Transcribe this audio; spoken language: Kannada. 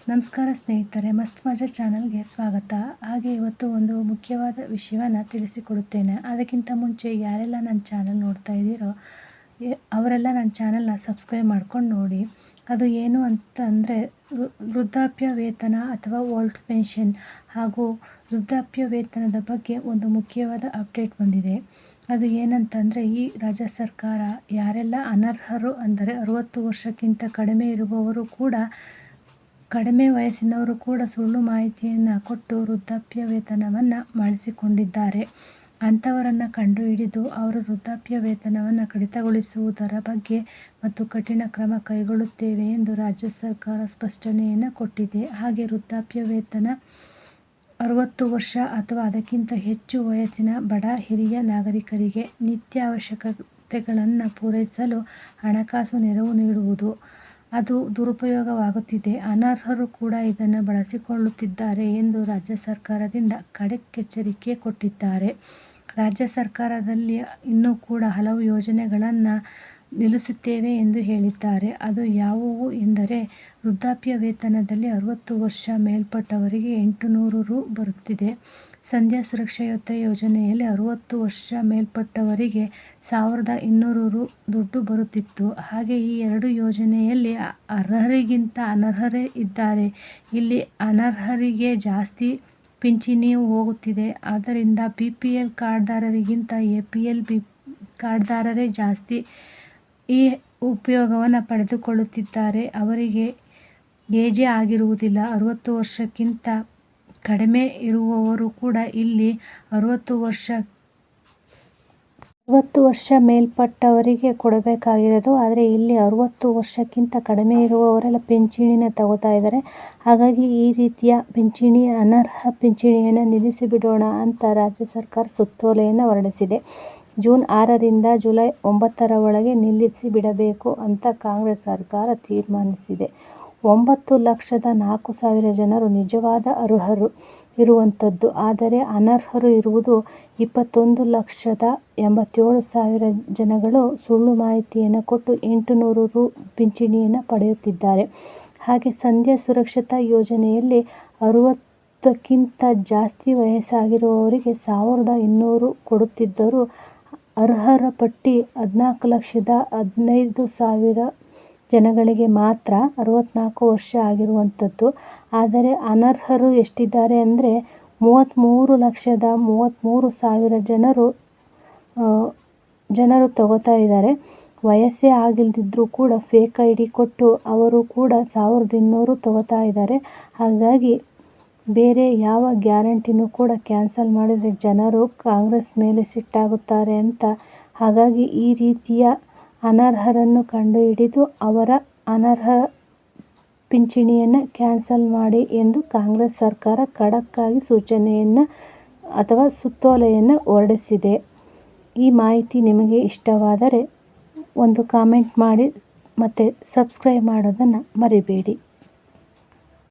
ನಮಸ್ಕಾರ ಸ್ನೇಹಿತರೆ, ಮಸ್ತ್ ಮಜಾ ಚಾನಲ್ಗೆ ಸ್ವಾಗತ. ಹಾಗೆ ಇವತ್ತು ಒಂದು ಮುಖ್ಯವಾದ ವಿಷಯವನ್ನು ತಿಳಿಸಿಕೊಡುತ್ತೇನೆ. ಅದಕ್ಕಿಂತ ಮುಂಚೆ ಯಾರೆಲ್ಲ ನನ್ನ ಚಾನಲ್ ನೋಡ್ತಾ ಇದ್ದೀರೋ ಅವರೆಲ್ಲ ನನ್ನ ಚಾನಲ್ನ ಸಬ್ಸ್ಕ್ರೈಬ್ ಮಾಡ್ಕೊಂಡು ನೋಡಿ. ಅದು ಏನು ಅಂತ ಅಂದರೆ ವೃದ್ಧಾಪ್ಯ ವೇತನ ಅಥವಾ ಓಲ್ಡ್ ಪೆನ್ಷನ್ ಹಾಗೂ ವೃದ್ಧಾಪ್ಯ ವೇತನದ ಬಗ್ಗೆ ಒಂದು ಮುಖ್ಯವಾದ ಅಪ್ಡೇಟ್ ಬಂದಿದೆ. ಅದು ಏನಂತಂದರೆ, ಈ ರಾಜ್ಯ ಸರ್ಕಾರ ಯಾರೆಲ್ಲ ಅನರ್ಹರು ಅಂದರೆ 60 ವರ್ಷಕ್ಕಿಂತ ಕಡಿಮೆ ಇರುವವರು ಕೂಡ, ಕಡಿಮೆ ವಯಸ್ಸಿನವರು ಕೂಡ ಸುಳ್ಳು ಮಾಹಿತಿಯನ್ನು ಕೊಟ್ಟು ವೃದ್ಧಾಪ್ಯ ವೇತನವನ್ನು ಮಾಡಿಸಿಕೊಂಡಿದ್ದಾರೆ. ಅಂಥವರನ್ನು ಕಂಡುಹಿಡಿದು ಅವರ ವೃದ್ಧಾಪ್ಯ ವೇತನವನ್ನು ಕಡಿತಗೊಳಿಸುವುದರ ಬಗ್ಗೆ ಮತ್ತು ಕಠಿಣ ಕ್ರಮ ಕೈಗೊಳ್ಳುತ್ತೇವೆ ಎಂದು ರಾಜ್ಯ ಸರ್ಕಾರ ಸ್ಪಷ್ಟನೆಯನ್ನು ಕೊಟ್ಟಿದೆ. ಹಾಗೆ ವೃದ್ಧಾಪ್ಯ ವೇತನ 60 ವರ್ಷ ಅಥವಾ ಅದಕ್ಕಿಂತ ಹೆಚ್ಚು ವಯಸ್ಸಿನ ಬಡ ಹಿರಿಯ ನಾಗರಿಕರಿಗೆ ನಿತ್ಯ ಅವಶ್ಯಕತೆಗಳನ್ನು ಪೂರೈಸಲು ಹಣಕಾಸು ನೆರವು ನೀಡುವುದು. ಅದು ದುರುಪಯೋಗವಾಗುತ್ತಿದೆ. ಅನರ್ಹರು ಕೂಡ ಇದನ್ನು ಬಳಸಿಕೊಳ್ಳುತ್ತಿದ್ದಾರೆ ಎಂದು ರಾಜ್ಯ ಸರ್ಕಾರದಿಂದ ಖಡಕ್ ಎಚ್ಚರಿಕೆ ಕೊಟ್ಟಿದ್ದಾರೆ. ರಾಜ್ಯ ಸರ್ಕಾರದಲ್ಲಿ ಇನ್ನೂ ಕೂಡ ಹಲವು ಯೋಜನೆಗಳನ್ನು ನಿಲ್ಲಿಸುತ್ತೇವೆ ಎಂದು ಹೇಳಿದ್ದಾರೆ. ಅದು ಯಾವುವು ಎಂದರೆ, ವೃದ್ಧಾಪ್ಯ ವೇತನದಲ್ಲಿ 60 ವರ್ಷ ಮೇಲ್ಪಟ್ಟವರಿಗೆ 800 ರು ಬರುತ್ತಿದೆ. ಸಂಧ್ಯಾ ಸುರಕ್ಷಾ ಯೋಜನೆಯಲ್ಲಿ 60 ವರ್ಷ ಮೇಲ್ಪಟ್ಟವರಿಗೆ 1200 ರು ದುಡ್ಡು ಬರುತ್ತಿತ್ತು. ಹಾಗೆ ಈ ಎರಡು ಯೋಜನೆಯಲ್ಲಿ ಅರ್ಹರಿಗಿಂತ ಅನರ್ಹರೇ ಇದ್ದಾರೆ. ಇಲ್ಲಿ ಅನರ್ಹರಿಗೆ ಜಾಸ್ತಿ ಪಿಂಚಣಿಯು ಹೋಗುತ್ತಿದೆ. ಆದ್ದರಿಂದ BPL ಕಾರ್ಡ್ದಾರರಿಗಿಂತ APL ಕಾರ್ಡ್ದಾರರೇ ಜಾಸ್ತಿ ಈ ಉಪಯೋಗವನ್ನು ಪಡೆದುಕೊಳ್ಳುತ್ತಿದ್ದಾರೆ. ಅವರಿಗೆ ಏಜೇ ಆಗಿರುವುದಿಲ್ಲ. 60 ವರ್ಷಕ್ಕಿಂತ ಕಡಿಮೆ ಇರುವವರು ಕೂಡ ಇಲ್ಲಿ 60 ವರ್ಷ ಮೇಲ್ಪಟ್ಟವರಿಗೆ ಕೊಡಬೇಕಾಗಿರೋದು. ಆದರೆ ಇಲ್ಲಿ 60 ವರ್ಷಕ್ಕಿಂತ ಕಡಿಮೆ ಇರುವವರೆಲ್ಲ ಪಿಂಚಣಿನ ತಗೋತಾ ಇದ್ದಾರೆ. ಹಾಗಾಗಿ ಈ ರೀತಿಯ ಅನರ್ಹ ಪಿಂಚಣಿಯನ್ನು ನಿಲ್ಲಿಸಿಬಿಡೋಣ ಅಂತ ರಾಜ್ಯ ಸರ್ಕಾರ ಸುತ್ತೋಲೆಯನ್ನು ಹೊರಡಿಸಿದೆ. ಜೂನ್ 6ರಿಂದ ಜುಲೈ 9ರ ಒಳಗೆ ನಿಲ್ಲಿಸಿ ಬಿಡಬೇಕು ಅಂತ ಕಾಂಗ್ರೆಸ್ ಸರ್ಕಾರ ತೀರ್ಮಾನಿಸಿದೆ. 9,04,000 ಜನರು ನಿಜವಾದ ಅರ್ಹರು ಇರುವಂಥದ್ದು. ಆದರೆ ಅನರ್ಹರು ಇರುವುದು 21,87,000 ಜನಗಳು ಸುಳ್ಳು ಮಾಹಿತಿಯನ್ನು ಕೊಟ್ಟು 800 ರು ಪಿಂಚಣಿಯನ್ನು ಪಡೆಯುತ್ತಿದ್ದಾರೆ. ಹಾಗೆ ಸಂಧ್ಯಾ ಸುರಕ್ಷತಾ ಯೋಜನೆಯಲ್ಲಿ 60ಕ್ಕಿಂತ ಜಾಸ್ತಿ ವಯಸ್ಸಾಗಿರುವವರಿಗೆ 1,200 ಕೊಡುತ್ತಿದ್ದರೂ ಅರ್ಹರ ಪಟ್ಟಿ 14,15,000 ಜನಗಳಿಗೆ ಮಾತ್ರ 64 ವರ್ಷ ಆಗಿರುವಂಥದ್ದು. ಆದರೆ ಅನರ್ಹರು ಎಷ್ಟಿದ್ದಾರೆ ಅಂದರೆ 33,33,000 ಜನರು ತಗೋತಾ ಇದ್ದಾರೆ. ವಯಸ್ಸೇ ಆಗಿಲ್ಲದಿದ್ದರೂ ಕೂಡ ಫೇಕ್ ID ಕೊಟ್ಟು ಅವರು ಕೂಡ 1,200 ತಗೋತಾ ಇದ್ದಾರೆ. ಹಾಗಾಗಿ ಬೇರೆ ಯಾವ ಗ್ಯಾರಂಟಿನೂ ಕೂಡ ಕ್ಯಾನ್ಸಲ್ ಮಾಡಿದರೆ ಜನರು ಕಾಂಗ್ರೆಸ್ ಮೇಲೆ ಸಿಟ್ಟಾಗುತ್ತಾರೆ ಅಂತ. ಹಾಗಾಗಿ ಈ ರೀತಿಯ ಅನರ್ಹರನ್ನು ಕಂಡುಹಿಡಿದು ಅವರ ಅನರ್ಹ ಪಿಂಚಣಿಯನ್ನು ಕ್ಯಾನ್ಸಲ್ ಮಾಡಿ ಎಂದು ಕಾಂಗ್ರೆಸ್ ಸರ್ಕಾರ ಖಡಕ್ಕಾಗಿ ಸೂಚನೆಯನ್ನು ಅಥವಾ ಸುತ್ತೋಲೆಯನ್ನು ಹೊರಡಿಸಿದೆ. ಈ ಮಾಹಿತಿ ನಿಮಗೆ ಇಷ್ಟವಾದರೆ ಒಂದು ಕಾಮೆಂಟ್ ಮಾಡಿ ಮತ್ತು ಸಬ್ಸ್ಕ್ರೈಬ್ ಮಾಡೋದನ್ನು ಮರಿಬೇಡಿ.